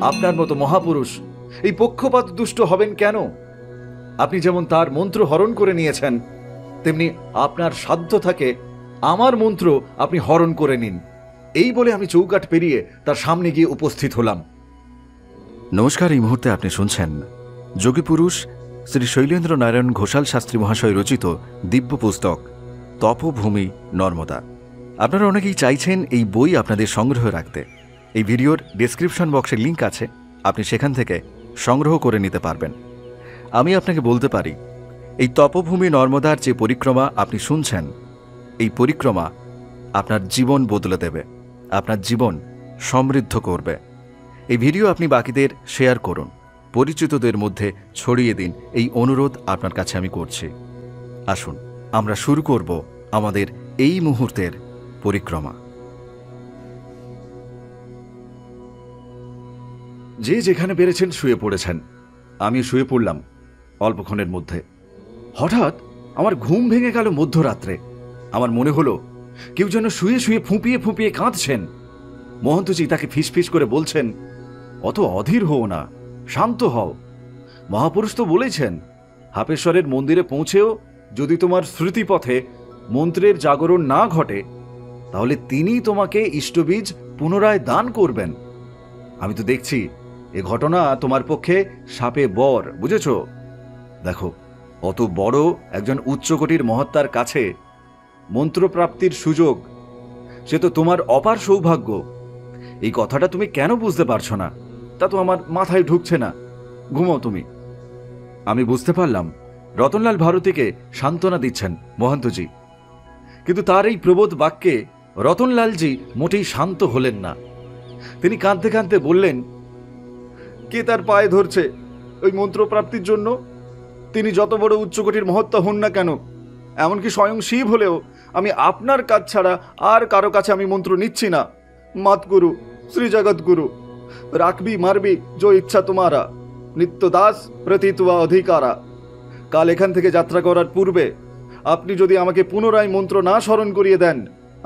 আপনার মতো মহাপুরুষ এই পক্ষপাত দুষ্ট হবেন কেন? আপনি যেমন তার মন্ত্র হরণ করে নিয়েছেন, তেমনি আপনার সাধ্য থাকে আমার মন্ত্র আপনি হরণ করে নিন। এই বলে আমি চৌকাঠ পেরিয়ে তার সামনে গিয়ে উপস্থিত হলাম। নমস্কার। এই মুহূর্তে আপনি শুনছেন যোগী পুরুষ শ্রী শৈলেন্দ্র নারায়ণ ঘোষাল শাস্ত্রী মহাশয় রচিত দিব্য পুস্তক তপভূমি নর্মদা। আপনারা অনেকেই চাইছেন এই বই আপনাদের সংগ্রহ রাখতে। এই ভিডিওর ডেসক্রিপশন বক্সে লিঙ্ক আছে, আপনি সেখান থেকে সংগ্রহ করে নিতে পারবেন। আমি আপনাকে বলতে পারি, এই তপভূমি নর্মদার যে পরিক্রমা আপনি শুনছেন, এই পরিক্রমা আপনার জীবন বদলে দেবে, আপনার জীবন সমৃদ্ধ করবে। এই ভিডিও আপনি বাকিদের শেয়ার করুন, পরিচিতদের মধ্যে ছড়িয়ে দিন, এই অনুরোধ আপনার কাছে আমি করছি। আসুন আমরা শুরু করব আমাদের এই মুহূর্তের পরিক্রমা। যে যেখানে পেরেছেন শুয়ে পড়েছেন, আমি শুয়ে পড়লাম। অল্পক্ষণের মধ্যে হঠাৎ আমার ঘুম ভেঙে গেল মধ্যরাত্রে। আমার মনে হলো কেউ যেন শুয়ে শুয়ে ফুঁপিয়ে ফুঁপিয়ে কাঁদছেন। মহন্তজি তাকে ফিসফিস করে বলছেন, অত অধীর হও না, শান্ত হও। মহাপুরুষ তো বলেছেন, হাপেশ্বরের মন্দিরে পৌঁছেও যদি তোমার স্মৃতিপথে মন্ত্রের জাগরণ না ঘটে, তাহলে তিনি তোমাকে ইষ্টবীজ পুনরায় দান করবেন। আমি তো দেখছি এ ঘটনা তোমার পক্ষে সাপে বর, বুঝেছ? দেখো, অত বড় একজন উচ্চকোটির মহাত্মার কাছে মন্ত্রপ্রাপ্তির সুযোগ, সে তো তোমার অপার সৌভাগ্য। এই কথাটা তুমি কেন বুঝতে পারছো না, তা তো আমার মাথায় ঢুকছে না। ঘুমাও তুমি। আমি বুঝতে পারলাম রতনলাল ভারতীকে সান্ত্বনা দিচ্ছেন মহন্তজি, কিন্তু তার এই প্রবোধ বাক্যে রতনলালজি মোটেই শান্ত হলেন না। তিনি কাঁদতে কাঁদতে বললেন, কে তার পায়ে ধরছে ওই মন্ত্রপ্রাপ্তির জন্য? তিনি যত বড় উচ্চকোটির মহত্তা হন না কেন, এমনকি স্বয়ং শিব হলেও আমি আপনার কাজ ছাড়া আর কারো কাছে আমি মন্ত্র নিচ্ছি না। মাত গুরু, শ্রী জগৎ গুরু, রাখবি মারবি যো ইচ্ছা তোমারা, নিত্য দাস প্রতিত্বা অধিকারা। কাল এখান থেকে যাত্রা করার পূর্বে আপনি যদি আমাকে পুনরায় মন্ত্র না স্মরণ করিয়ে দেন,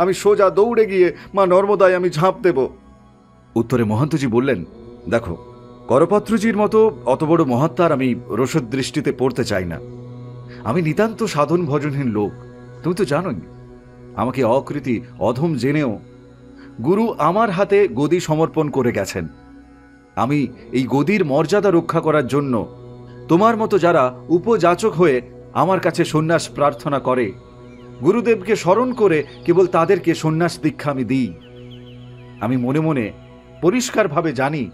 আমি সোজা দৌড়ে গিয়ে মা নর্মদায় আমি ঝাঁপ দেব। উত্তরে মহন্তজি বললেন, দেখো, করপত্রজির মতো অত বড় মহাত্মার আমি রসদ দৃষ্টিতে পড়তে চাই না। আমি নিতান্ত সাধন ভজনহীন লোক, তুমি তো জানোই। আমাকে অকৃতি অধম জেনেও গুরু আমার হাতে গদি সমর্পণ করে গেছেন। আমি এই গদির মর্যাদা রক্ষা করার জন্য তোমার মতো যারা উপযাচক হয়ে আমার কাছে সন্ন্যাস প্রার্থনা করে, গুরুদেবকে স্মরণ করে কেবল তাদেরকে সন্ন্যাস দীক্ষা আমি দিই। আমি মনে মনে পরিষ্কারভাবে জানি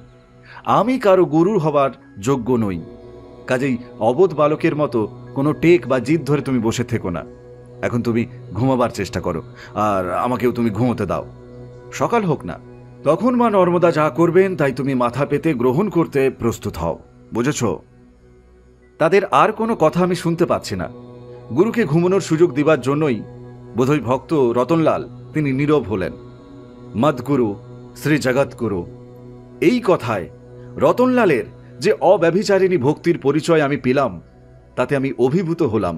আমি কারো গুরু হবার যোগ্য নই। কাজেই অবোধ বালকের মতো কোনো টেক বা জিদ ধরে তুমি বসে থেকো না। এখন তুমি ঘুমাবার চেষ্টা করো, আর আমাকেও তুমি ঘুমোতে দাও। সকাল হোক না, তখন মা নর্মদা যা করবেন তাই তুমি মাথা পেতে গ্রহণ করতে প্রস্তুত হও, বুঝেছ? তাদের আর কোনো কথা আমি শুনতে পাচ্ছি না। গুরুকে ঘুমানোর সুযোগ দিবার জন্যই বোধহয় ভক্ত রতনলাল তিনি নীরব হলেন। মদ্গুরু শ্রী জগৎগুরু, এই কথায় রতনলালের যে অব্যভিচারিণী ভক্তির পরিচয় আমি পেলাম, তাতে আমি অভিভূত হলাম।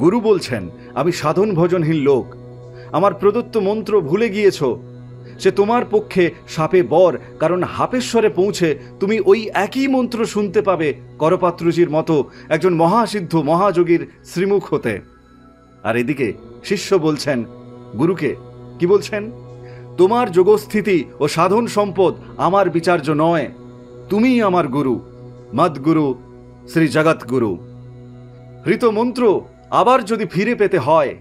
গুরু বলছেন, আমি সাধন ভজনহীন লোক, আমার প্রদত্ত মন্ত্র ভুলে গিয়েছ। সে তোমার পক্ষে সাপে বর, কারণ হাপেশ্বরে পৌঁছে তুমি ওই একই মন্ত্র শুনতে পাবে করপাত্রজির মতো একজন মহাসিদ্ধ মহাযোগীর শ্রীমুখ হতে। আর এদিকে শিষ্য বলছেন গুরুকে, কি বলছেন? তোমার যোগস্থিতি ও সাধন সম্পদ আমার বিচার্য নয়, তুমিই আমার গুরু, মদ্গুরু শ্রী জগৎগুরু। হৃত মন্ত্র আবার যদি ফিরে পেতে হয়,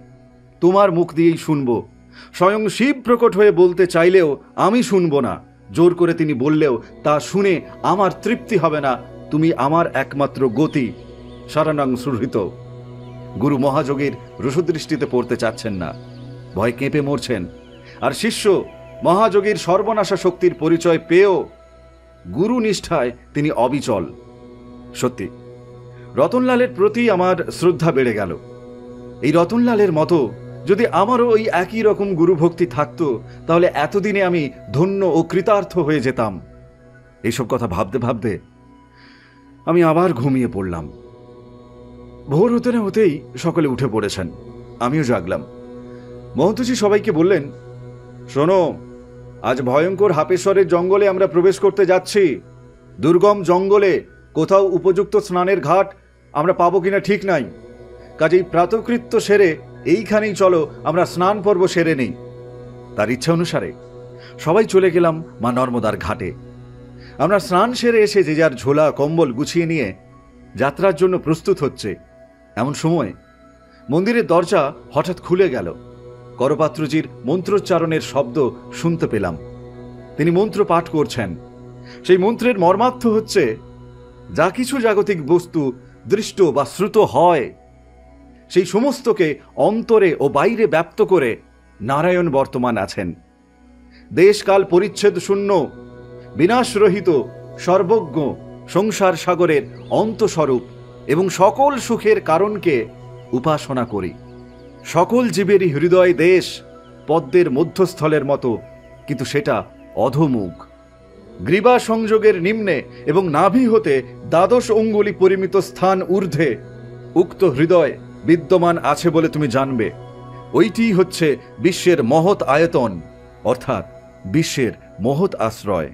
তোমার মুখ দিয়েই শুনব। স্বয়ং শিব প্রকট হয়ে বলতে চাইলেও আমি শুনব না। জোর করে তিনি বললেও তা শুনে আমার তৃপ্তি হবে না। তুমি আমার একমাত্র গতি, শরণং সুহৃত। গুরু মহাযোগীর রসদৃষ্টিতে পড়তে চাচ্ছেন না, ভয় কেঁপে মরছেন। আর শিষ্য মহাযোগীর সর্বনাশা শক্তির পরিচয় পেয়েও গুরু নিষ্ঠায় তিনি অবিচল। সত্যি রতনলালের প্রতি আমার শ্রদ্ধা বেড়ে গেল। এই রতনলালের মতো যদি আমারও ওই একই রকম গুরুভক্তি থাকতো, তাহলে এতদিনে আমি ধন্য ও কৃতার্থ হয়ে যেতাম। এইসব কথা ভাবতে ভাবতে আমি আবার ঘুমিয়ে পড়লাম। ভোর হতে না হতেই সকলে উঠে পড়েছেন, আমিও জাগলাম। মহন্তজি সবাইকে বললেন, শোনো, আজ ভয়ঙ্কর হাপেশ্বরের জঙ্গলে আমরা প্রবেশ করতে যাচ্ছি। দুর্গম জঙ্গলে কোথাও উপযুক্ত স্নানের ঘাট আমরা পাবো কিনা ঠিক নাই। কাজেই প্রাতকৃত্য সেরে এইখানেই চলো আমরা স্নান পর্ব সেরে নেই। তার ইচ্ছা অনুসারে সবাই চলে গেলাম মা নর্মদার ঘাটে। আমরা স্নান সেরে এসে যে যার ঝোলা কম্বল গুছিয়ে নিয়ে যাত্রার জন্য প্রস্তুত হচ্ছে, এমন সময় মন্দিরের দরজা হঠাৎ খুলে গেল। করপাত্রজির মন্ত্রোচ্চারণের শব্দ শুনতে পেলাম। তিনি মন্ত্র পাঠ করছেন। সেই মন্ত্রের মর্মার্থ হচ্ছে, যা কিছু জাগতিক বস্তু দৃষ্ট বা শ্রুত হয় সেই সমস্তকে অন্তরে ও বাইরে ব্যাপ্ত করে নারায়ণ বর্তমান আছেন। দেশকাল পরিচ্ছেদ শূন্য, বিনাশরহিত, সর্বজ্ঞ, সংসার সাগরের অন্তস্বরূপ এবং সকল সুখের কারণকে উপাসনা করি। সকল জীবেরই হৃদয় দেশ পদ্মের মধ্যস্থলের মতো, কিন্তু সেটা অধোমুখ। গ্রীবা সংযোগের নিম্নে এবং নাভি হতে 12 অঙ্গুলি পরিমিত স্থান ঊর্ধ্বে উক্ত হৃদয় বিদ্যমান আছে বলে তুমি জানবে। ওইটি হচ্ছে বিশ্বের মহৎ আয়তন, অর্থাৎ বিশ্বের মহৎ আশ্রয়।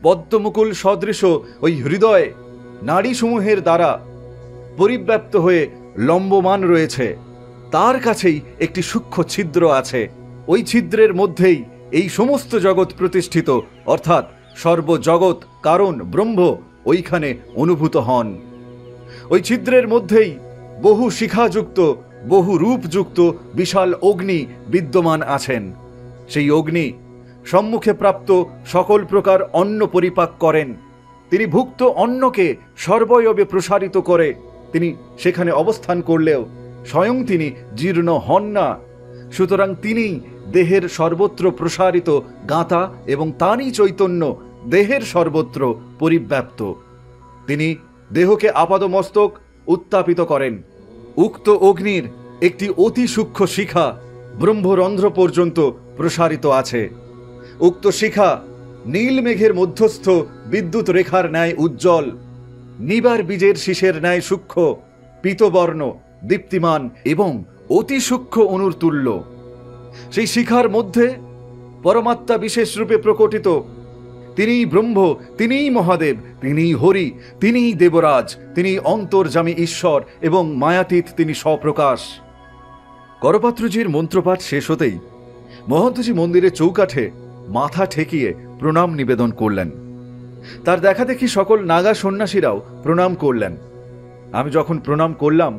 পদ্মমুকুল সদৃশ ওই হৃদয় নাড়ীসমূহের দ্বারা পরিব্যাপ্ত হয়ে লম্বমান রয়েছে। তার কাছেই একটি সূক্ষ্ম ছিদ্র আছে। ওই ছিদ্রের মধ্যেই এই সমস্ত জগৎ প্রতিষ্ঠিত, অর্থাৎ সর্বজগৎ কারণ ব্রহ্ম ওইখানে অনুভূত হন। ওই ছিদ্রের মধ্যেই বহু শিখাযুক্ত, বহু রূপযুক্ত বিশাল অগ্নি বিদ্যমান আছেন। সেই অগ্নি সম্মুখে প্রাপ্ত সকল প্রকার অন্ন পরিপাক করেন। তিনি ভুক্ত অন্নকে সর্বয়বে প্রসারিত করে তিনি সেখানে অবস্থান করলেও স্বয়ং তিনি জীর্ণ হন না। সুতরাং তিনি দেহের সর্বত্র প্রসারিত গাঁথা এবং তারই চৈতন্য দেহের সর্বত্র পরিব্যাপ্ত। তিনি দেহকে আপাদমস্তক উত্তাপিত করেন। উক্ত অগ্নির একটি অতি সূক্ষ্ম শিখা ব্রহ্মরন্ধ্র পর্যন্ত প্রসারিত আছে। উক্ত শিখা নীল মেঘের মধ্যস্থ বিদ্যুৎ রেখার ন্যায় উজ্জ্বল, নিবার বীজের শীষের ন্যায় সূক্ষ্ম, পীতবর্ণ, দীপ্তিমান এবং অতি সূক্ষ্ম অনুর তুল্য। সেই শিখার মধ্যে পরমাত্মা বিশেষ রূপে প্রকটিত। তিনিই ব্রহ্ম, তিনিই মহাদেব, তিনিই হরি, তিনিই দেবরাজ, তিনি অন্তর্যামী ঈশ্বর এবং মায়াতীত তিনি স্বপ্রকাশ। করপাত্রজির মন্ত্রপাঠ শেষ হতেই মহন্তজি মন্দিরের চৌকাঠে মাথা ঠেকিয়ে প্রণাম নিবেদন করলেন। তার দেখা দেখি সকল নাগা সন্ন্যাসীরাও প্রণাম করলেন। আমি যখন প্রণাম করলাম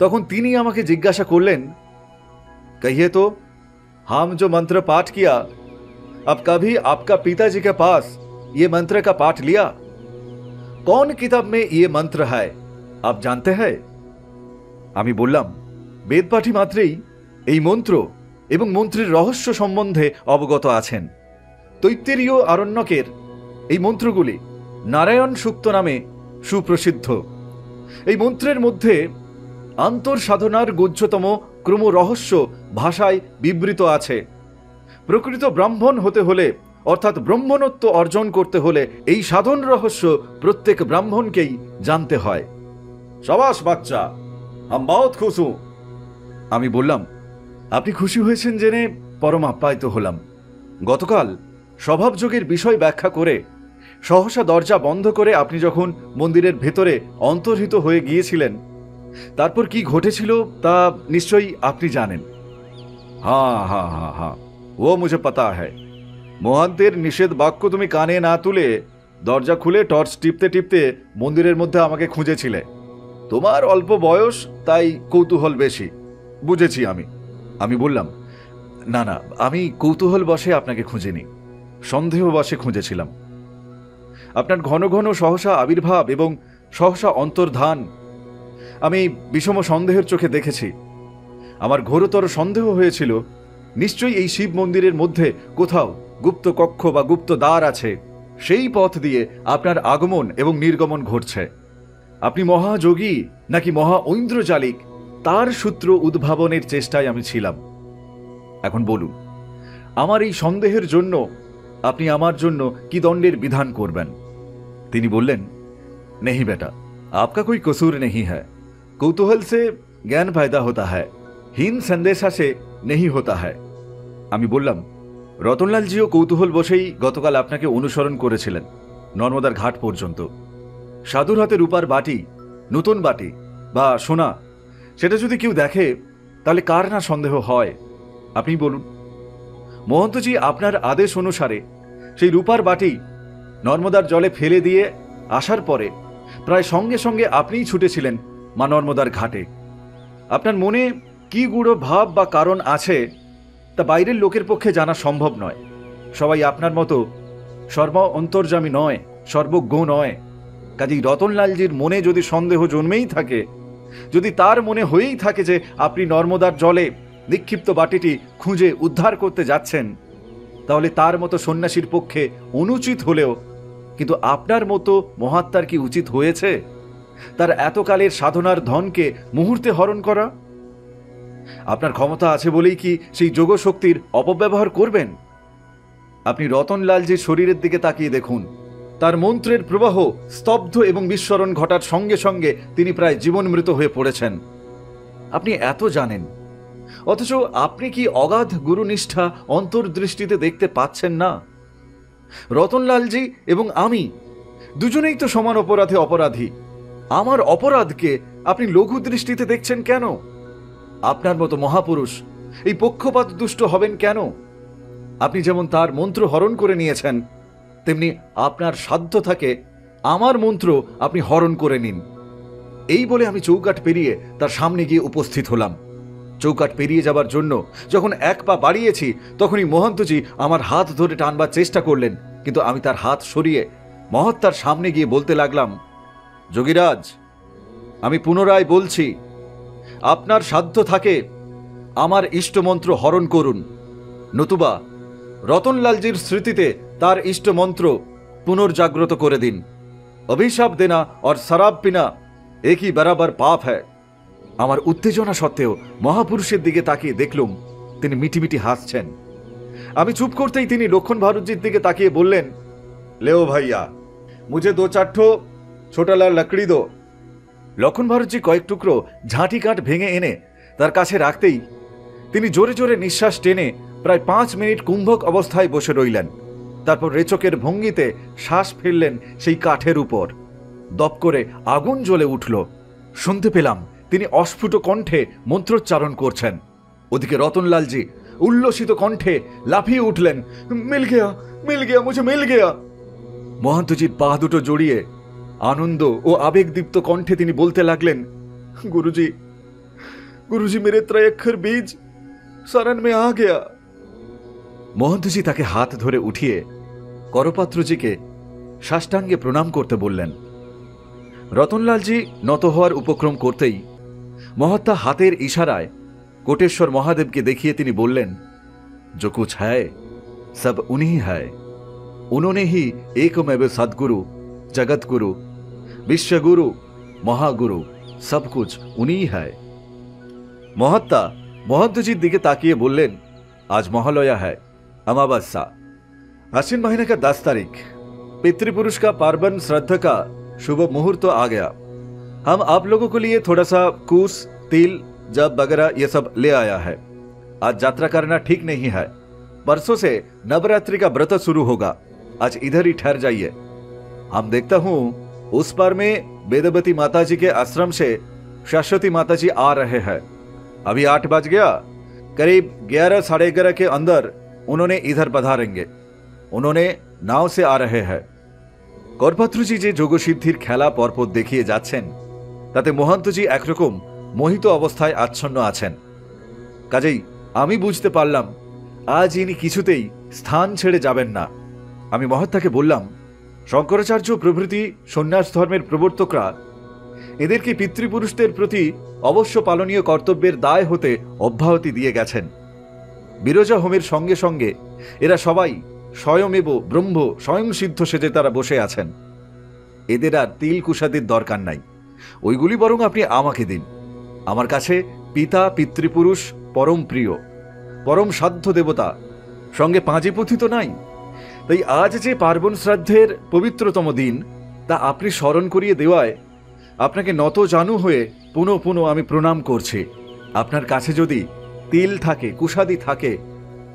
তখন তিনি আমাকে জিজ্ঞাসা করলেন, कहिए तो हम जो मंत्र पाठ किया, अब कभी आपका पिताजी के पास ये मंत्र का पाठ लिया? कौन किताब में ये मंत्र है आप जानते हैं? আমি বললাম, বেদপাঠী মাত্রেই এই মন্ত্র এবং মন্ত্রের রহস্য সম্বন্ধে অবগত আছেন। তৈত্তেরীয় আরণ্যকের এই মন্ত্রগুলি নারায়ণ সূক্ত নামে সুপ্রসিদ্ধ। এই মন্ত্রের মধ্যে আন্তঃসাধনার গুহ্যতম ক্রম রহস্য ভাষায় বিবৃত আছে। প্রকৃত ব্রাহ্মণ হতে হলে, অর্থাৎ ব্রহ্মণত্ব অর্জন করতে হলে এই সাধন রহস্য প্রত্যেক ব্রাহ্মণকেই জানতে হয়। সাবাস বাচ্চা, হাম বহুত খুশ হুঁ। আমি বললাম, আপনি খুশি হয়েছেন জেনে পরম আপ্যায়িত হলাম। গতকাল স্বভাবযোগের বিষয় ব্যাখ্যা করে সহসা দরজা বন্ধ করে আপনি যখন মন্দিরের ভেতরে অন্তর্হিত হয়ে গিয়েছিলেন, তারপর কি ঘটেছিল তা নিশ্চয়ই আপনি জানেন। হ্যাঁ হ্যাঁ হ্যাঁ হ্যাঁ, ও মুঝে পাতা হ্যায়। মহান্তের নিষেধ বাক্য তুমি কানে না তুলে দরজা খুলে টর্চ টিপতে টিপতে মন্দিরের মধ্যে আমাকে খুঁজেছিলে। তোমার অল্প বয়স, তাই কৌতূহল বেশি, বুঝেছি আমি বললাম, না না, আমি কৌতূহল বশে আপনাকে খুঁজিনি, সন্দেহ বশে খুঁজেছিলাম। আপনার ঘন ঘন সহসা আবির্ভাব এবং সহসা অন্তর্ধান আমি বিষম সন্দেহের চোখে দেখেছি। আমার ঘোরতর সন্দেহ হয়েছিল, নিশ্চয়ই এই শিব মন্দিরের মধ্যে কোথাও গুপ্ত কক্ষ বা গুপ্ত দ্বার আছে। সেই পথ দিয়ে আপনার আগমন এবং নির্গমন ঘটছে। আপনি মহাযোগী নাকি মহা ঐন্দ্রজালিক, তার সূত্র উদ্ভাবনের চেষ্টায় আমি ছিলাম। এখন বলুন, আমার এই সন্দেহের জন্য আপনি আমার জন্য কি দণ্ডের বিধান করবেন? তিনি বললেন, नहीं बेटा, आपका कोई कसूर नहीं है। कौतूहल से ज्ञान पैदा होता है, हीन संदेशा से नहीं होता है। আমি বললাম, রতনলালজিও কৌতূহল বসেই গতকাল আপনাকে অনুসরণ করেছিলেন নর্মদার ঘাট পর্যন্ত। সাধুর হাতে রূপার বাটি, নতুন বাটি বা সোনা, সেটা যদি কেউ দেখে তাহলে কার না সন্দেহ হয়? আপনি বলুন। মহন্তজি আপনার আদেশ অনুসারে সেই রূপার বাটি নর্মদার জলে ফেলে দিয়ে আসার পরে প্রায় সঙ্গে সঙ্গে আপনিই ছুটেছিলেন মা নর্মদার ঘাটে। আপনার মনে কি গূঢ় ভাব বা কারণ আছে তা বাইরের লোকের পক্ষে জানা সম্ভব নয়। সবাই আপনার মতো সর্ব অন্তর্যামী নয়, সর্বজ্ঞ নয়। কাজেই রতনলালজির মনে যদি সন্দেহ জন্মেই থাকে, যদি তার মনে হয়েই থাকে যে আপনি নর্মদার জলে নিক্ষিপ্ত বাটিটি খুঁজে উদ্ধার করতে যাচ্ছেন, তাহলে তার মতো সন্ন্যাসীর পক্ষে অনুচিত হলেও কিন্তু আপনার মতো মহাত্মার কি উচিত হয়েছে তার এতকালের সাধনার ধনকে মুহূর্তে হরণ করা? আপনার ক্ষমতা আছে বলেই কি সেই যোগশক্তির অপব্যবহার করবেন? আপনি রতনলালজির শরীরের দিকে তাকিয়ে দেখুন। তার মন্ত্রের প্রবাহ স্তব্ধ এবং বিস্মরণ ঘটার সঙ্গে সঙ্গে তিনি প্রায় জীবনমৃত হয়ে পড়েছেন। আপনি এত জানেন, অথচ আপনি কি অগাধ গুরুনিষ্ঠা অন্তর্দৃষ্টিতে দেখতে পাচ্ছেন না? রতনলালজি এবং আমি দুজনেই তো সমান অপরাধে অপরাধী। আমার অপরাধকে আপনি লঘু দৃষ্টিতে দেখছেন কেন? আপনার মতো মহাপুরুষ এই পক্ষপাত দুষ্ট হবেন কেন? আপনি যেমন তার মন্ত্র হরণ করে নিয়েছেন, তেমনি আপনার সাধ্য থাকে আমার মন্ত্র আপনি হরণ করে নিন। এই বলে আমি চৌকাঠ পেরিয়ে তার সামনে গিয়ে উপস্থিত হলাম। চৌকাঠ পেরিয়ে যাবার জন্য যখন এক পা বাড়িয়েছি, তখনই মহন্তজি আমার হাত ধরে টানবার চেষ্টা করলেন, কিন্তু আমি তার হাত সরিয়ে মহাত্মার সামনে গিয়ে বলতে লাগলাম, যোগীরাজ, আমি পুনরায় বলছি, আপনার সাধ্য থাকে আমার ইষ্টমন্ত্র হরণ করুন, নতুবা রতনলালজির স্মৃতিতে তার ইষ্টমন্ত্র পুনর্জাগ্রত করে দিন। অভিশাপ দেনা আর শরাব পিনা একই বরাবর পাপ হ্যায়। আমার উত্তেজনা সত্ত্বেও মহাপুরুষের দিকে তাকিয়ে দেখলুম তিনি মিটিমিটি হাসছেন। আমি চুপ করতেই তিনি লক্ষণ ভারতজির দিকে তাকিয়ে বললেন, লেও ভাইয়া, মুঝে দো চারঠো ছোটালা লকড়ি দো। লক্ষণ ভারতজি কয়েক টুকরো ঝাঁটি কাঠ ভেঙে এনে তার কাছে রাখতেই তিনি জোরে জোরে নিঃশ্বাস টেনে প্রায় 5 মিনিট কুম্ভক অবস্থায় বসে রইলেন। তারপর রেচকের ভঙ্গিতে শ্বাস ফেললেন সেই কাঠের উপর। দপ করে আগুন জ্বলে উঠল। শুনতে পেলাম তিনি অস্ফুট কণ্ঠে মন্ত্রোচ্চারণ করছেন। ওদিকে রতনলালজি উল্লসিত কণ্ঠে লাফিয়ে উঠলেন, মিল গেয়া, মিল গেয়া, মুঝে মিল গেয়া। মহান্তজির পা দুটো জড়িয়ে আনন্দ ও আবেগদীপ্ত কণ্ঠে তিনি বলতে লাগলেন, গুরুজি, গুরুজি, মেরে ত্রয়ক্ষর বীজ শরণ মে আ গয়া। মহন্তজি তাকে হাত ধরে উঠিয়ে করপাত্রজিকে সাষ্টাঙ্গে প্রণাম করতে বললেন। রতনলালজি নত হওয়ার উপক্রম করতেই মহাত্মা হাতের ইশারায় কোটেশ্বর মহাদেবকে দেখিয়ে তিনি বললেন, जो कुछ है सब उन्हीं है, उन्होंने ही एकमेव सदगुरु, जगतगुरु, विश्वगुरु, महागुरु, सब कुछ उन्हीं है। মহাত্মা মহন্তজির দিকে তাকিয়ে বললেন, आज महालया है, अमावस्या, आश्विन महीने का 10 तारीख, पितृपुरुष का पार्वन श्राद्ध का शुभ मुहूर्त आ गया। हम आप लोगों के लिए थोड़ा सा कूस, तिल, जब वगैरह ये सब ले आया है। आज यात्रा करना ठीक नहीं है। परसों से नवरात्रि का व्रत शुरू होगा। आज इधर ही ठहर जाइए। हम देखता हूँ उस पार में वेदवती माताजी के आश्रम से शाश्वती माताजी आ रहे हैं। अभी 8 बज गया, करीब 11 साढ़े 11 के अंदर उन्होंने इधर पधारेंगे। उन्होंने नाव से आ रहे हैं। করপাত্রজি যে যোগসিদ্ধির খেলা পরপর দেখিয়ে যাচ্ছেন, তাতে মহান্তজি একরকম মোহিত অবস্থায় আচ্ছন্ন আছেন। কাজেই আমি বুঝতে পারলাম আজ ইনি কিছুতেই স্থান ছেড়ে যাবেন না। আমি মহাত্মাকে বললাম, শঙ্করাচার্য প্রভৃতি সন্ন্যাস ধর্মের প্রবর্তকরা এদেরকে পিতৃপুরুষদের প্রতি অবশ্য পালনীয় কর্তব্যের দায় হতে অব্যাহতি দিয়ে গেছেন। বিরজা হোমের সঙ্গে সঙ্গে এরা সবাই স্বয়মেব ব্রহ্ম স্বয়ং সিদ্ধ সেজে তারা বসে আছেন। এদের আর তিল কুশাদির দরকার নাই। ওইগুলি বরং আপনি আমাকে দিন। আমার কাছে পিতা পিতৃপুরুষ পরম প্রিয়, পরম সাধ্য দেবতা, সঙ্গে পাঁজিপুঁথি তো নাই। তাই আজ যে পার্বণ শ্রাদ্ধের পবিত্রতম দিন, তা আপনি স্মরণ করিয়ে দেওয়ায় আপনাকে নত জানু হয়ে পুনঃ পুনঃ আমি প্রণাম করছি। আপনার কাছে যদি তিল থাকে, কুশাদি থাকে,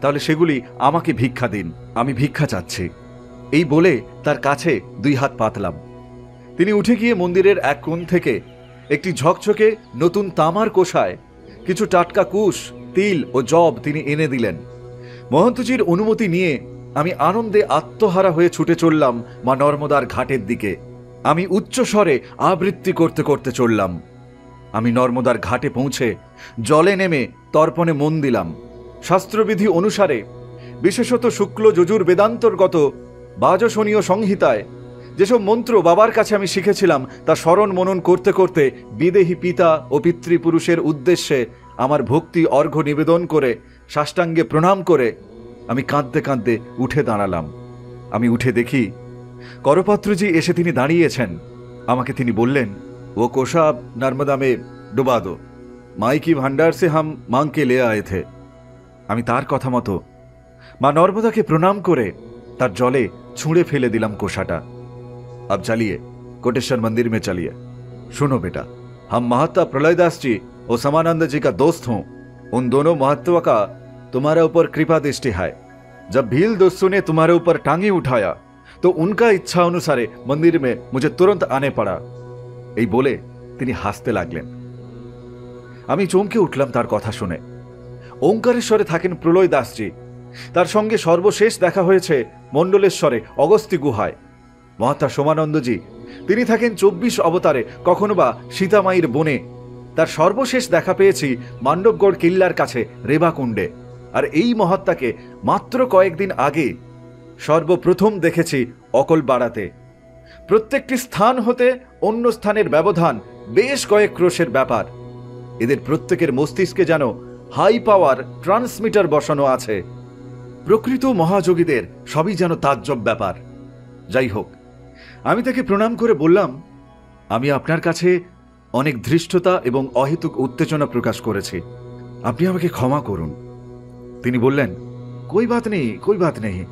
তাহলে সেগুলি আমাকে ভিক্ষা দিন, আমি ভিক্ষা চাচ্ছি। এই বলে তার কাছে 2 হাত পাতলাম। তিনি উঠে গিয়ে মন্দিরের এক কোণ থেকে একটি ঝকঝকে নতুন তামার কোষায় কিছু টাটকা কুশ, তিল ও জব তিনি এনে দিলেন। মহন্তজির অনুমতি নিয়ে আমি আনন্দে আত্মহারা হয়ে ছুটে চললাম মা নর্মদার ঘাটের দিকে। আমি উচ্চ স্বরে আবৃত্তি করতে করতে চললাম। আমি নর্মদার ঘাটে পৌঁছে জলে নেমে তর্পণে মন দিলাম। শাস্ত্রবিধি অনুসারে, বিশেষত শুক্ল যজুর বেদান্তর্গত বাজসনীয় সংহিতায় যেসব মন্ত্র বাবার কাছে আমি শিখেছিলাম তা স্মরণ মনন করতে করতে বিদেহী পিতা ও পিতৃপুরুষের উদ্দেশ্যে আমার ভক্তি অর্ঘ্য নিবেদন করে সাষ্টাঙ্গে প্রণাম করে আমি কাঁদতে কাঁদতে উঠে দাঁড়ালাম। আমি উঠে দেখি করপাত্রজি এসে তিনি দাঁড়িয়েছেন। আমাকে তিনি বললেন, ও কোষাব নর্মদা মে ডুবা দো, মাই কি ভান্ডার সে হাম মাং কে লে আয়ে থে। আমি তার কথা মতো মা নর্মদাকে প্রণাম করে তার জলে ছুঁড়ে ফেলে দিলাম কোষাটা। अब चलिए कोटेश्वर मंदिर में चलिए। सुनो बेटा, हम महात्मा प्रलयदास जी और समानंद जी का दोस्त हूं। उन दोनों महत्व का तुम्हारे ऊपर कृपा दृष्टि है। जब भील दोस्तों ने तुम्हारे ऊपर टांगी उठाया तो उनका इच्छा अनुसारे मंदिर में मुझे तुरंत आने पड़ा। এই বলে তিনি হাসতে লাগলেন। আমি চমকে উঠলাম তার কথা শুনে। ওঙ্কারেশ্বরে থাকেন প্রলয় দাসজি। তার সঙ্গে সর্বশেষ দেখা হয়েছে মণ্ডলেশ্বরে অগস্তি গুহায়। মহাত্মা সোমানন্দজি তিনি থাকেন 24 অবতারে, কখনো বা সীতামাইয়ের বনে। তার সর্বশেষ দেখা পেয়েছি মান্ডবগড় কিল্লার কাছে রেবাকুণ্ডে। আর এই মহাত্মাকে মাত্র কয়েকদিন আগে সর্বপ্রথম দেখেছি অকলপাড়াতে। প্রত্যেকটি স্থান হতে অন্য স্থানের ব্যবধান বেশ কয়েক ক্রোশের ব্যাপার। এদের প্রত্যেকের মস্তিষ্কে যেন হাই পাওয়ার ট্রান্সমিটার বসানো আছে। প্রকৃত মহাযোগীদের সবই যেন তাজ্জব ব্যাপার। যাই হোক, আমি তাকে প্রণাম করে বললাম, আমি আপনার কাছে অনেক ধৃষ্টতা এবং অহেতুক উত্তেজনা প্রকাশ করেছি, আপনি আমাকে ক্ষমা করুন। তিনি বললেন, कोई बात नहीं, कोई बात नहीं,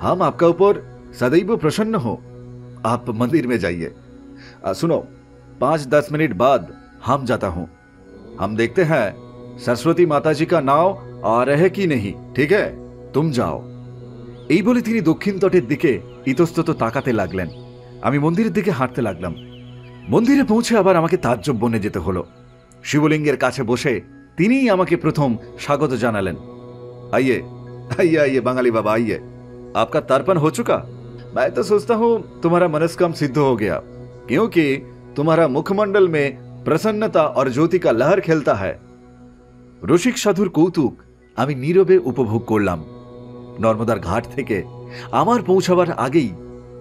हम आपका ऊपर सदैव प्रसन्न हो। आप मंदिर में जाइए। सुनो, 5-10 मिनट बाद हम जाता हूं। हम देखते हैं सरस्वती माता जी का नाव आ रहे कि नहीं, ठीक है? तुम जाओ। এই বলে তিনি দক্ষিণ তটের দিকে ইতস্তত তাকাতে লাগলেন। আমি মন্দিরের দিকে হাঁটতে লাগলাম। মন্দিরে পৌঁছে আবার আমাকে তাজ্জব বনে যেতে হলো। শিবলিঙ্গের কাছে বসে তিনিই আমাকে প্রথম স্বাগত জানালেন। आइए आइए आइए बांगाली बाबा, आइए। आपका तर्पण हो चुका? मैं तो सोचता हूं तुम्हारा मनस्काम सिद्ध हो गया, क्योंकि तुम्हारा मुखमंडल में प्रसन्नता और ज्योति का लहर खेलता है। রসিক সাধুর কৌতুক আমি নীরবে উপভোগ করলাম। নর্মদার ঘাট থেকে আমার পৌঁছাবার আগেই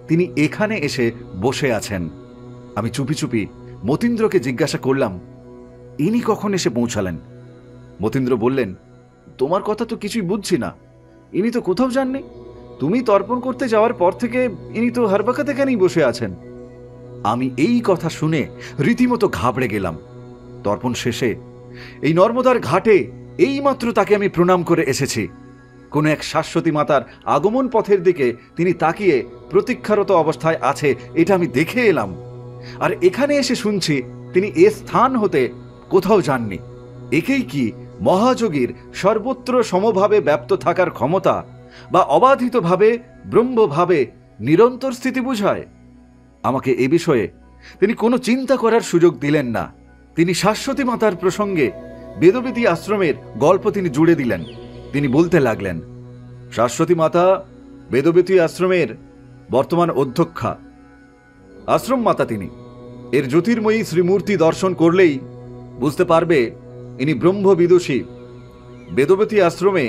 তিনি এখানে এসে বসে আছেন। আমি চুপি চুপি মতীন্দ্রকে জিজ্ঞাসা করলাম, ইনি কখন এসে পৌঁছালেন? মতীন্দ্র বললেন, তোমার কথা তো কিছুই বুঝছি না। ইনি তো কোথাও যাননি। তুমি তর্পণ করতে যাওয়ার পর থেকে ইনি তো হারবাকাত এখানেই বসে আছেন। আমি এই কথা শুনে রীতিমতো ঘাবড়ে গেলাম। তর্পণ শেষে এই নর্মদার ঘাটে এইমাত্র তাকে আমি প্রণাম করে এসেছি। কোন এক শাশ্বতী মাতার আগমন পথের দিকে তিনি তাকিয়ে প্রতীক্ষারত অবস্থায় আছে, এটা আমি দেখে এলাম। আর এখানে এসে শুনছি তিনি এ স্থান হতে কোথাও যাননি। একেই কি মহাযোগীর সর্বত্র সমভাবে ব্যাপ্ত থাকার ক্ষমতা বা অবাধিতভাবে ব্রহ্মভাবে নিরন্তর স্থিতি বুঝায়? আমাকে এ বিষয়ে তিনি কোনো চিন্তা করার সুযোগ দিলেন না। তিনি শাশ্বতী মাতার প্রসঙ্গে বেদবেদী আশ্রমের গল্প তিনি জুড়ে দিলেন। তিনি বলতে লাগলেন, শাশ্বতী মাতা বেদবেদী আশ্রমের বর্তমান অধ্যক্ষা, আশ্রম মাতা তিনি। এর জ্যোতির্ময়ী শ্রীমূর্তি দর্শন করলেই বুঝতে পারবে ইনি ব্রহ্মবিদুষী। বেদবেদী আশ্রমে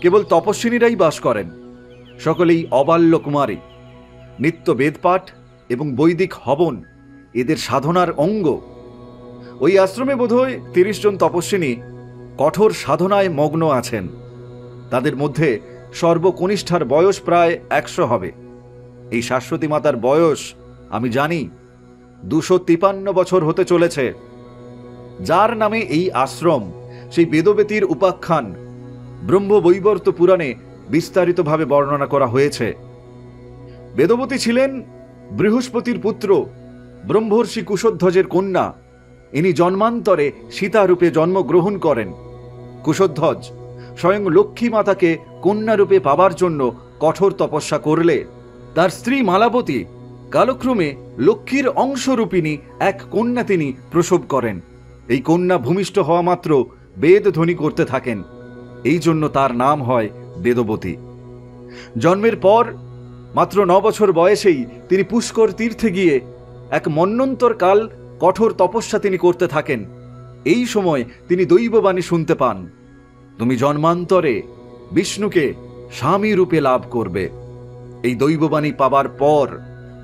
কেবল তপস্বিনীরাই বাস করেন, সকলেই অবাল্য কুমারী। নিত্য বেদপাঠ এবং বৈদিক হবন এদের সাধনার অঙ্গ। ওই আশ্রমে বোধহয় 30 জন তপস্বিনী কঠোর সাধনায় মগ্ন আছেন। তাদের মধ্যে সর্বকনিষ্ঠার বয়স প্রায় 100 হবে। এই শাশ্বতী মাতার বয়স আমি জানি 253 বছর হতে চলেছে। যার নামে এই আশ্রম, সেই বেদবেদীর উপাখ্যান ব্রহ্মবৈবর্ত পুরাণে বিস্তারিতভাবে বর্ণনা করা হয়েছে। বেদবতী ছিলেন বৃহস্পতির পুত্র ব্রহ্মর্ষি কুশধ্বজের কন্যা। ইনি জন্মান্তরে সীতারূপে জন্মগ্রহণ করেন। কুশধ্বজ স্বয়ং লক্ষ্মী মাতাকে কন্যারূপে পাবার জন্য কঠোর তপস্যা করলে তার স্ত্রী মালাবতী কালক্রমে লক্ষ্মীর অংশরূপিণী এক কন্যা তিনি প্রসব করেন। এই কন্যা ভূমিষ্ঠ হওয়া মাত্র বেদ ধ্বনি করতে থাকেন, এই জন্য তার নাম হয় বেদবতী। জন্মের পর মাত্র 9 বছর বয়সেই তিনি পুষ্কর তীর্থে গিয়ে এক মন্বন্তর কাল কঠোর তপস্যা তিনি করতে থাকেন। এই সময় তিনি দৈববাণী শুনতে পান, তুমি জন্মান্তরে বিষ্ণুকে স্বামী রূপে লাভ করবে। এই দৈববাণী পাবার পর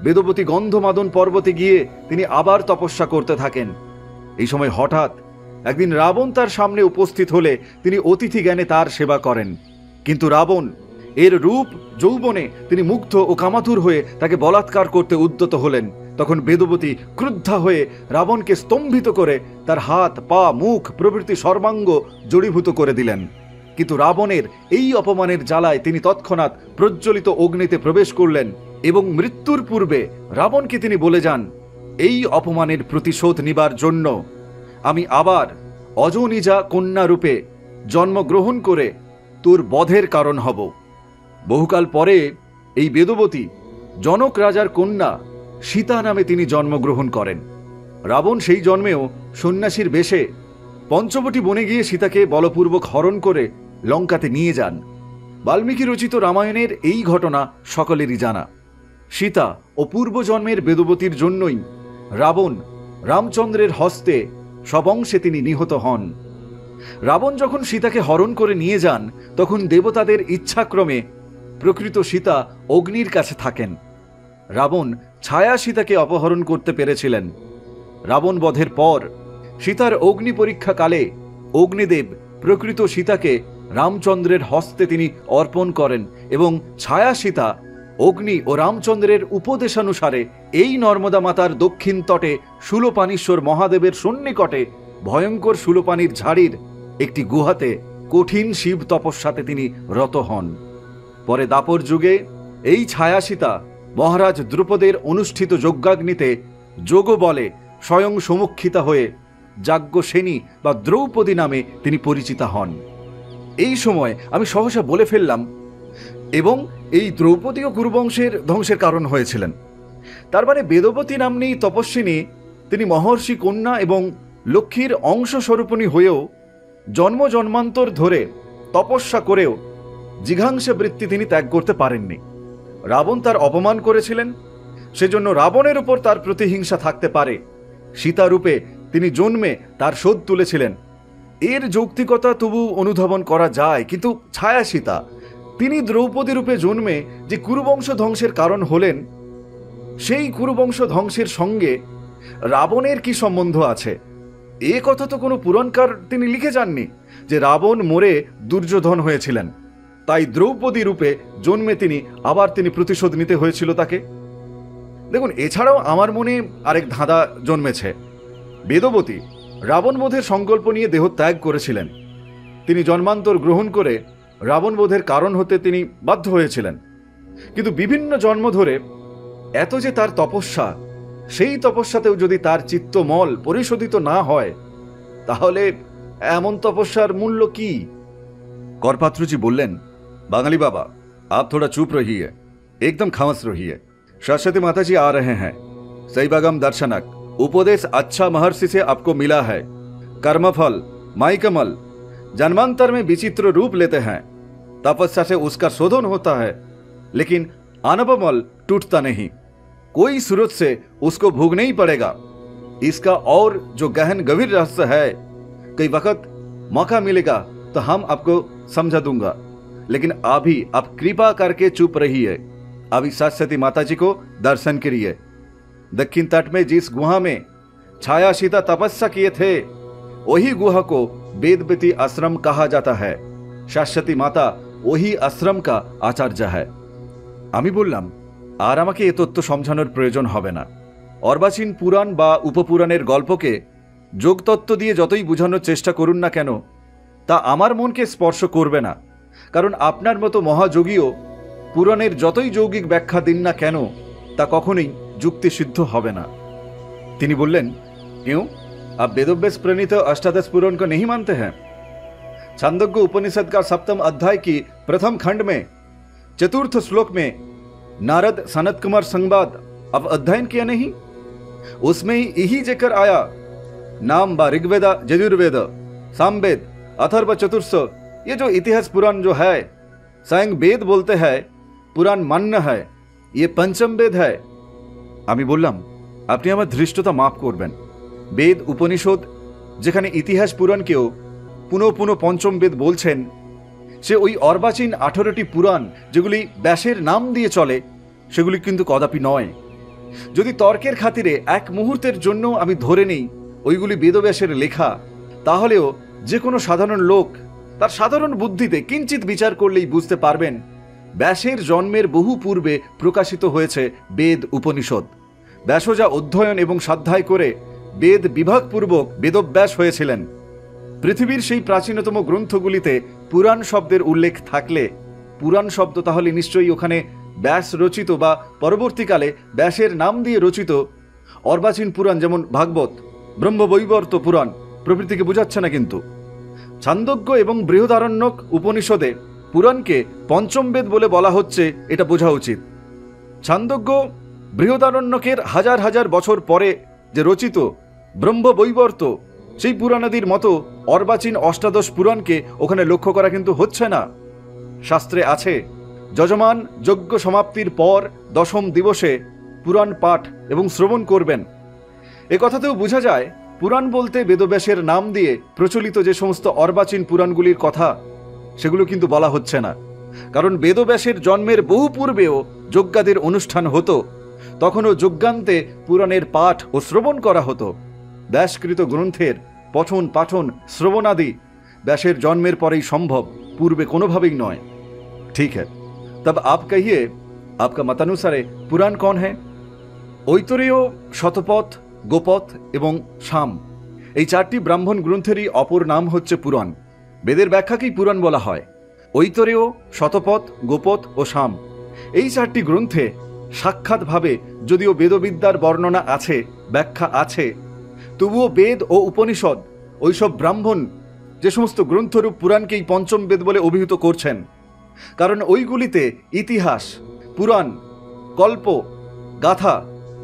বেদবতী গন্ধমাদন পর্বতে গিয়ে তিনি আবার তপস্যা করতে থাকেন। এই সময় হঠাৎ একদিন রাবণ তার সামনে উপস্থিত হলে তিনি অতিথি জ্ঞানে তার সেবা করেন। কিন্তু রাবণ এর রূপ যৌবনে তিনি মুগ্ধ ও কামাতুর হয়ে তাকে বলাৎকার করতে উদ্যত হলেন। তখন বেদবতী ক্রুদ্ধা হয়ে রাবণকে স্তম্ভিত করে তার হাত, পা, মুখ প্রভৃতি সর্বাঙ্গ জড়ীভূত করে দিলেন। কিন্তু রাবণের এই অপমানের জ্বালায় তিনি তৎক্ষণাৎ প্রজ্বলিত অগ্নিতে প্রবেশ করলেন এবং মৃত্যুর পূর্বে রাবণকে তিনি বলে যান, এই অপমানের প্রতিশোধ নিবার জন্য আমি আবার অজনিজা কন্যা রূপে জন্মগ্রহণ করে তোর বধের কারণ হব। বহুকাল পরে এই বেদবতী জনক রাজার কন্যা সীতা নামে তিনি জন্মগ্রহণ করেন। রাবণ সেই জন্মেও সন্ন্যাসীর বেশে পঞ্চবটী বনে গিয়ে সীতাকে বলপূর্বক হরণ করে লঙ্কাতে নিয়ে যান। বাল্মীকি রচিত রামায়ণের এই ঘটনা সকলেরই জানা। সীতা ও পূর্বজন্মের বেদবতীর জন্যই রাবণ রামচন্দ্রের হস্তে সবংশে তিনি নিহত হন। রাবণ যখন সীতাকে হরণ করে নিয়ে যান তখন দেবতাদের ইচ্ছাক্রমে প্রকৃত সীতা অগ্নির কাছে থাকেন। রাবণ ছায়া সীতাকে অপহরণ করতে পেরেছিলেন। রাবণ বধের পর সীতার অগ্নি পরীক্ষা কালে অগ্নিদেব প্রকৃত সীতাকে রামচন্দ্রের হস্তে তিনি অর্পণ করেন এবং ছায়া সীতা অগ্নি ও রামচন্দ্রের উপদেশানুসারে এই নর্মদা মাতার দক্ষিণ তটে শূলপাণীশ্বর মহাদেবের সন্নিকটে ভয়ঙ্কর শূলপাণির ঝাড়ির একটি গুহাতে কঠিন শিব তপস্যাতে তিনি রত হন। পরে দাপর যুগে এই ছায়া সীতা মহারাজ দ্রুপদের অনুষ্ঠিত যজ্ঞাগ্নিতে যোগ বলে স্বয়ং সমুক্ষিতা হয়ে যাজ্ঞসেনী বা দ্রৌপদী নামে তিনি পরিচিতা হন। এই সময় আমি সহসা বলে ফেললাম, এবং এই দ্রৌপদীয় কুরুবংশের ধ্বংসের কারণ হয়েছিলেন। তার মানে বেদবতী নাম্নী তপস্বিনী তিনি মহর্ষি কন্যা এবং লক্ষ্মীর অংশস্বরূপিণী হয়েও জন্ম জন্মান্তর ধরে তপস্যা করেও জিঘাংসা বৃত্তি তিনি ত্যাগ করতে পারেননি। রাবণ তার অপমান করেছিলেন, সেজন্য রাবণের উপর তার প্রতিহিংসা থাকতে পারে। সীতারূপে তিনি জন্মে তার শোধ তুলেছিলেন, এর যৌক্তিকতা তবু অনুধাবন করা যায়। কিন্তু ছায়া সীতা তিনি দ্রৌপদী রূপে জন্মে যে কুরুবংশ ধ্বংসের কারণ হলেন, সেই কুরুবংশ ধ্বংসের সঙ্গে রাবণের কি সম্বন্ধ আছে? এ কথা তো কোনো পুরাণকার তিনি লিখে যাননি যে রাবণ মরে দুর্যোধন হয়েছিলেন, তাই দ্রৌপদী রূপে জন্মে তিনি প্রতিশোধ নিতে হয়েছিল তাকে। দেখুন, এছাড়াও আমার মনে আরেক ধাঁধা জন্মেছে। বেদবতী রাবণ বধের সংকল্প নিয়ে দেহ ত্যাগ করেছিলেন। তিনি জন্মান্তর গ্রহণ করে রাবণ বধের কারণ হতে তিনি বাধ্য হয়েছিলেন। কিন্তু বিভিন্ন জন্ম ধরে এত যে তার তপস্যা, সেই তপস্যাতেও যদি তার চিত্তমল পরিশোধিত না হয়, তাহলে এমন তপস্যার মূল্য কি? করপাত্রজি বললেন, बांगली बाबा आप थोड़ा चुप रहिए, एकदम खामोश रहिए। सरस्वती माता जी आ रहे हैं। सैवागम दर्शनक उपदेश अच्छा महर्षि से आपको मिला है। कर्मफल माइकमल जन्मांतर में विचित्र रूप लेते हैं। तपस्या से उसका शोधन होता है, लेकिन अनपमल टूटता नहीं। कोई सूरत से उसको भोगना ही पड़ेगा। इसका और जो गहन गंभीर रहस्य है, कई वक्त मौका मिलेगा तो हम आपको समझा दूंगा, लेकिन अभी आप कृपा करके चुप रहिए। अभी सरस्वती माता जी को दर्शन करिए। दक्षिण तट में जिस गुहा में छाया सीता तपस्या किए थे, वही गुहा को वेदवती आश्रम कहा जाता है। सरस्वती माता वही आश्रम का आचार्य है। আমি বললাম, আর আমাকে এ তত্ত্ব সমঝানোর প্রয়োজন হবে না। অর্বাচীন পুরাণ বা উপপুরাণের গল্পকে যোগতত্ত্ব দিয়ে যতই বোঝানোর চেষ্টা করুন না কেন, তা আমার মনকে স্পর্শ করবে না। কারণ আপনার মতো মহাযোগীও পুরাণের যতই যৌগিক ব্যাখ্যা দিন না কেন, তা কখনোই যুক্তিসিদ্ধ হবে না। তিনি বললেন, क्यों आप वेदव्यास प्रणीत अष्टादश पुराण को नहीं मानते हैं? छांदोग्य उपनिषद का 7म अध्याय की प्रथम खंड में 4th श्लोक में नारद सनत कुमार संवाद अब अध्ययन किया नहीं? उसमें ही यही जिक्र आया, नाम बा ऋग्वेद, यजुर्वेद, सामवेद, अथर्व, चतुर्स, ये जो इतिहास पुराण जो है, स्वयं वेद बोलते हैं पुराण मान्य है, ये पंचम वेद है। আমি বললাম, আপনি আমার ধৃষ্টতা মাফ করবেন। বেদ উপনিষদ যেখানে ইতিহাস পুরাণকেও পুনঃ পুনঃ পঞ্চম বেদ বলছেন, সে ওই অর্বাচীন 18টি পুরাণ যেগুলি ব্যাসের নাম দিয়ে চলে সেগুলি কিন্তু কদাপি নয়। যদি তর্কের খাতিরে এক মুহূর্তের জন্য আমি ধরে নেই ওইগুলি বেদব্যাসের লেখা, তাহলেও যে কোনো সাধারণ লোক তার সাধারণ বুদ্ধিতে কিঞ্চিত বিচার করলেই বুঝতে পারবেন ব্যাসের জন্মের বহু পূর্বে প্রকাশিত হয়েছে বেদ উপনিষদ। ব্যাসজা অধ্যয়ন এবং স্বাধ্যায় করে বেদ বিভাগপূর্বক বেদব্যাস হয়েছিলেন। পৃথিবীর সেই প্রাচীনতম গ্রন্থগুলিতে পুরাণ শব্দের উল্লেখ থাকলে পুরাণ শব্দ তাহলে নিশ্চয়ই ওখানে ব্যাস রচিত বা পরবর্তীকালে ব্যাসের নাম দিয়ে রচিত অর্বাচীন পুরাণ যেমন ভাগবত, ব্রহ্মবৈবর্ত পুরাণ প্রভৃতিকে বোঝাচ্ছে না। কিন্তু ছান্দোগ্য এবং বৃহদারণ্যক উপনিষদে পুরাণকে পঞ্চম বেদ বলে বলা হচ্ছে, এটা বোঝা উচিত। ছান্দোগ্য বৃহদারণ্যকের হাজার হাজার বছর পরে যে রচিত ব্রহ্মবৈবর্ত, সেই পুরাণাদির মতো অর্বাচীন অষ্টাদশ পুরাণকে ওখানে লক্ষ্য করা কিন্তু হচ্ছে না। শাস্ত্রে আছে, যজমান যজ্ঞ সমাপ্তির পর 10ম দিবসে পুরাণ পাঠ এবং শ্রবণ করবেন। এ কথাতেও বোঝা যায় পুরাণ বলতে বেদব্যাসের নাম দিয়ে প্রচলিত যে সমস্ত অর্বাচীন পুরাণগুলির কথা সেগুলো কিন্তু বলা হচ্ছে না। কারণ বেদব্যাসের জন্মের বহু পূর্বেও যজ্ঞাদির অনুষ্ঠান হতো, তখনও যজ্ঞান্তে পুরাণের পাঠ ও শ্রবণ করা হতো। ব্যাসকৃত গ্রন্থের পঠন পাঠন শ্রবণাদি ব্যাসের জন্মের পরেই সম্ভব, পূর্বে কোনোভাবেই নয়। ঠিক है, तब आप कहिए आपका मतानुसारे पुराण कौन है? ঐতরেয়, শতপথ, গোপথ এবং সাম এই 4টি ব্রাহ্মণ গ্রন্থেরই অপর নাম হচ্ছে পুরাণ। বেদের ব্যাখ্যাকেই পুরাণ বলা হয়। ঐতরেয়, শতপথ, গোপথ ও সাম এই 4টি গ্রন্থে সাক্ষাৎভাবে যদিও বেদবিদ্যার বর্ণনা আছে, ব্যাখ্যা আছে, তবুও বেদ ও উপনিষদ ওইসব ব্রাহ্মণ যে সমস্ত গ্রন্থরূপ পুরাণকেই পঞ্চম বেদ বলে অভিহিত করছেন। কারণ ওইগুলিতে ইতিহাস, পুরাণ, কল্প, গাথা,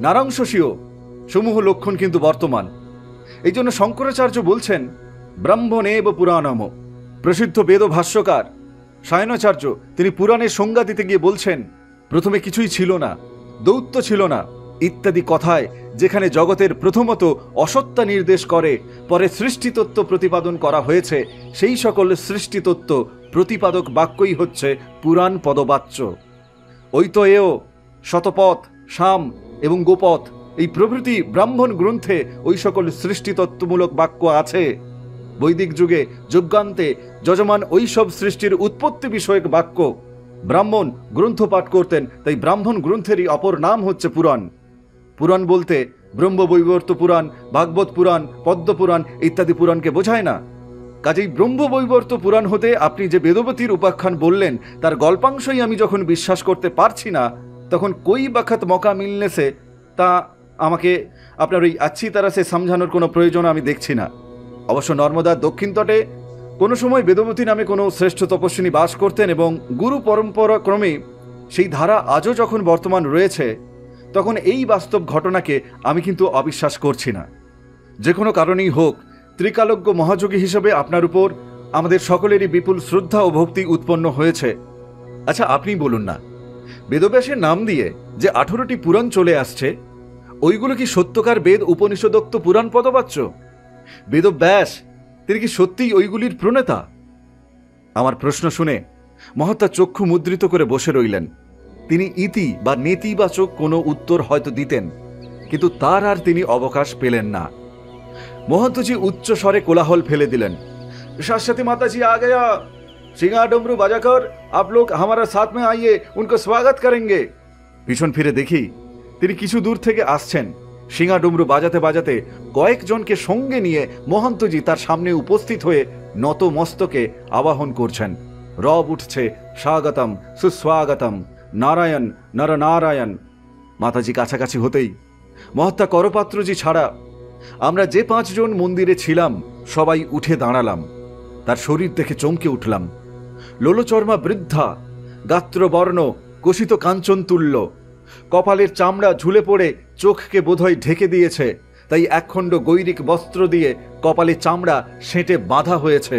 নারাংশসীয় সমূহ লক্ষণ কিন্তু বর্তমান। এই জন্য শঙ্করাচার্য বলছেন, ব্রাহ্মণেব পুরাণম। প্রসিদ্ধ বেদ ভাষ্যকার সায়নাচার্য তিনি পুরাণের সংজ্ঞা দিতে গিয়ে বলছেন, প্রথমে কিছুই ছিল না, দৌত্য ছিল না ইত্যাদি কথায় যেখানে জগতের প্রথমত অসত্তা নির্দেশ করে, পরে সৃষ্টিতত্ত্ব প্রতিপাদন করা হয়েছে, সেই সকল সৃষ্টিতত্ত্ব প্রতিপাদক বাক্যই হচ্ছে পুরাণ পদবাচ্য। ঐতরেয়, শতপথ, সাম এবং গোপথ এই প্রভৃতি ব্রাহ্মণ গ্রন্থে ওই সকল সৃষ্টিতত্ত্বমূলক বাক্য আছে। বৈদিক যুগে যজ্ঞান্তে যজমান ওই সব সৃষ্টির উৎপত্তি বিষয়ক বাক্য ব্রাহ্মণ গ্রন্থ পাঠ করতেন, তাই ব্রাহ্মণ গ্রন্থেরই অপর নাম হচ্ছে পুরাণ। পুরাণ বলতে ব্রহ্মবৈবর্ত পুরাণ, ভাগবত পুরাণ, পদ্ম পুরাণ ইত্যাদি পুরাণকে বোঝায় না। কাজেই ব্রহ্মবৈবর্ত পুরাণ হতে আপনি যে বেদবতীর উপাখ্যান বললেন তার গল্পাংশই আমি যখন বিশ্বাস করতে পারছি না, তখন কই বখত মৌকা মিলনে সে তা আমাকে আপনার ওই আচ্ছি তারা সে সমঝানোর কোনো প্রয়োজন আমি দেখছি না। অবশ্য নর্মদার দক্ষিণ তটে কোনো সময় বেদবতী নামে কোনো শ্রেষ্ঠ তপস্বিনী বাস করতেন এবং গুরু পরম্পরা ক্রমে সেই ধারা আজও যখন বর্তমান রয়েছে, তখন এই বাস্তব ঘটনাকে আমি কিন্তু অবিশ্বাস করছি না। যে কোনো কারণেই হোক, ত্রিকালজ্ঞ মহাযোগী হিসেবে আপনার উপর আমাদের সকলেরই বিপুল শ্রদ্ধা ও ভক্তি উৎপন্ন হয়েছে। আচ্ছা, আপনি বলুন না, বেদব্যাসের নাম দিয়ে যে 18টি পুরাণ চলে আসছে, ওইগুলো কি সত্যকার বেদ উপনিষদোক্ত পুরাণ পদবাচ্য? বেদব্যাস তিনি কি সত্যিই ওইগুলির প্রণেতা? আমার প্রশ্ন শুনে মহাত্মা চক্ষু মুদ্রিত করে বসে রইলেন। তিনি ইতি বা নেতিবাচক কোনো উত্তর হয়তো দিতেন, কিন্তু তার আর তিনি অবকাশ পেলেন না। महंतजी उच्च स्वरे कोलाहल फेले दिलेन, सरस्वती माता जी आ गया, सिंगा डमरू बजाकर आप लोग हमारा साथ में आइए, उनको स्वागत करेंगे। पिछन फिरे देखी তিনি কিছু দূর থেকে আসছেন। সিঙ্গা ডুমরু বাজাতে বাজাতে কয়েকজনকে সঙ্গে নিয়ে মহন্তজি তার সামনে উপস্থিত হয়ে নত মস্তকে আবাহন করছেন। রব উঠছে স্বাগতম সুস্বাগতম নারায়ণ নরনারায়ণ। মাতাজি কাছাকাছি হতেই মহাত্মা করপাত্রজি ছাড়া আমরা যে 5 জন মন্দিরে ছিলাম সবাই উঠে দাঁড়ালাম। তার শরীর দেখে চমকে উঠলাম। লোলচর্মা বৃদ্ধা, গাত্রবর্ণ কোষিত কাঞ্চন তুল্য, কপালের চামড়া ঝুলে পড়ে চোখকে বোধহয় ঢেকে দিয়েছে, তাই একখণ্ড গৈরিক বস্ত্র দিয়ে কপালে চামড়া সেঁটে বাঁধা হয়েছে।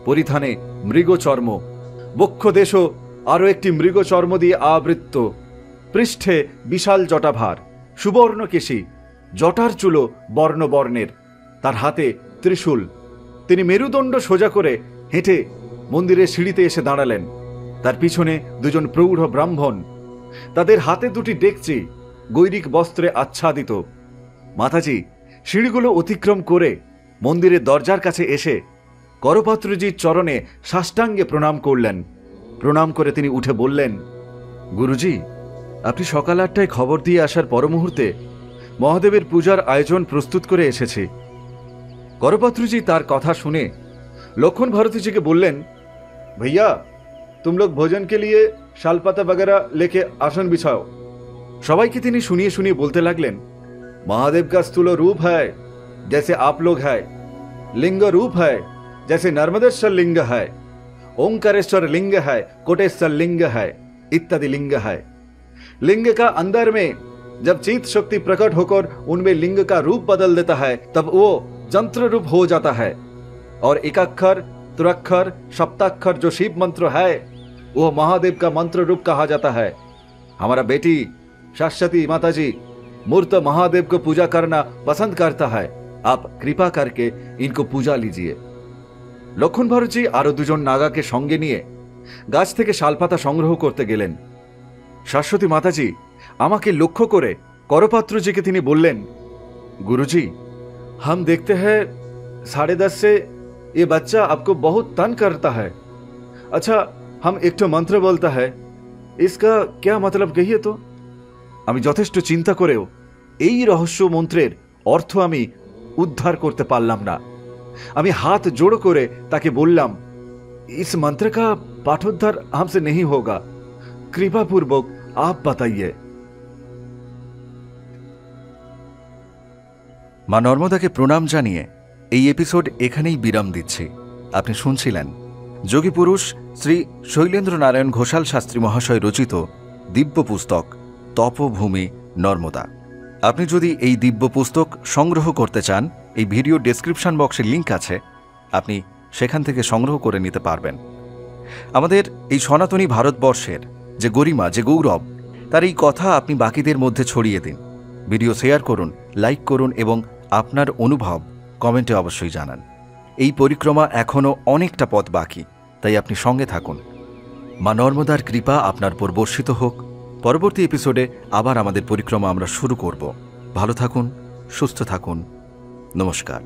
পরিধানে মৃগচর্ম, বক্ষদেশও আরও একটি মৃগচর্ম দিয়ে আবৃত্ত। পৃষ্ঠে বিশাল জটাভার, সুবর্ণ কেশী, জটার চুলো বর্ণবর্ণের। তার হাতে ত্রিশূল। তিনি মেরুদণ্ড সোজা করে হেঁটে মন্দিরের সিঁড়িতে এসে দাঁড়ালেন। তার পিছনে দুজন প্রৌঢ় ব্রাহ্মণ, তাদের হাতে দুটি ডেকচি, গৈরিক বস্ত্রে আচ্ছাদিত। মাতাজি সিঁড়িগুলো অতিক্রম করে মন্দিরের দরজার কাছে এসে করপাত্রজির চরণে সাষ্টাঙ্গে প্রণাম করলেন। প্রণাম করে তিনি উঠে বললেন, গুরুজি, আপনি সকাল 8টায় খবর দিয়ে আসার পর মুহূর্তে মহাদেবের পূজার আয়োজন প্রস্তুত করে এসেছি। করপাত্রজি তার কথা শুনে লক্ষণ ভারতীজিকে বললেন, भैया तुम लोग भोजन के लिए शालपाता वगैरह लेके आसन बिछाओ। সবাইকে তিনি শুনিয়ে শুনিয়ে বলতে লাগলেন, महादेव का स्थूल रूप है जैसे आप लोग है, लिंग रूप है जैसे नर्मदेश्वर लिंग है, ओंकारेश्वर लिंग है, कोटेश्वर लिंग है, इत्यादि लिंग है। लिंग का अंदर में जब चित शक्ति प्रकट होकर उनमें लिंग का रूप बदल देता है तब वो जंत्र रूप हो जाता है। और एकाक्षर, त्रिअक्षर, सप्ताक्षर जो शिव मंत्र है वो महादेव का मंत्र रूप कहा जाता है। हमारा बेटी शाश्वती माताजी मूर्त महादेव को पूजा करना पसंद करता है, आप कृपा करके इनको पूजा लीजिए। লক্ষণ ভারতজি আরো দুজন নাগাকে সঙ্গে নিয়ে গাছ থেকে শালপাতা সংগ্রহ করতে গেলেন। শাশ্বতী মাতাজি আমাকে লক্ষ্য করে করপাত্রজিকে তিনি বললেন, गुरुजी हम देखते हैं 10:30 से ये बच्चा आपको बहुत तंग करता है। अच्छा हम एक तो मंत्र बोलता है, इसका क्या मतलब कहिए तो। আমি যথেষ্ট চিন্তা করেও এই রহস্য মন্ত্রের অর্থ আমি উদ্ধার করতে পারলাম না। আমি হাত জোড় করে তাকে বললাম, इस मंत्र का पाठोद्धार हमसे नहीं होगा, कृपा पूर्वक आप बताइए। মা নর্মদাকে প্রণাম জানিয়ে এই এপিসোড এখানেই বিরাম দিচ্ছি। আপনি শুনছিলেন যোগী পুরুষ শ্রী শৈলেন্দ্র নারায়ণ ঘোষাল শাস্ত্রী মহাশয় রচিত দিব্য পুস্তক তপভূমি নর্মদা। আপনি যদি এই দিব্য পুস্তক সংগ্রহ করতে চান, এই ভিডিও ডেসক্রিপশন বক্সে লিঙ্ক আছে, আপনি সেখান থেকে সংগ্রহ করে নিতে পারবেন। আমাদের এই সনাতনী ভারতবর্ষের যে গরিমা, যে গৌরব, তার এই কথা আপনি বাকিদের মধ্যে ছড়িয়ে দিন। ভিডিও শেয়ার করুন, লাইক করুন এবং আপনার অনুভব কমেন্টে অবশ্যই জানান। এই পরিক্রমা এখনও অনেকটা পথ বাকি, তাই আপনি সঙ্গে থাকুন। মা নর্মদার কৃপা আপনার উপর বর্ষিত হোক। পরবর্তী এপিসোডে আবার আমাদের পরিক্রমা আমরা শুরু করব। ভালো থাকুন, সুস্থ থাকুন। নমস্কার।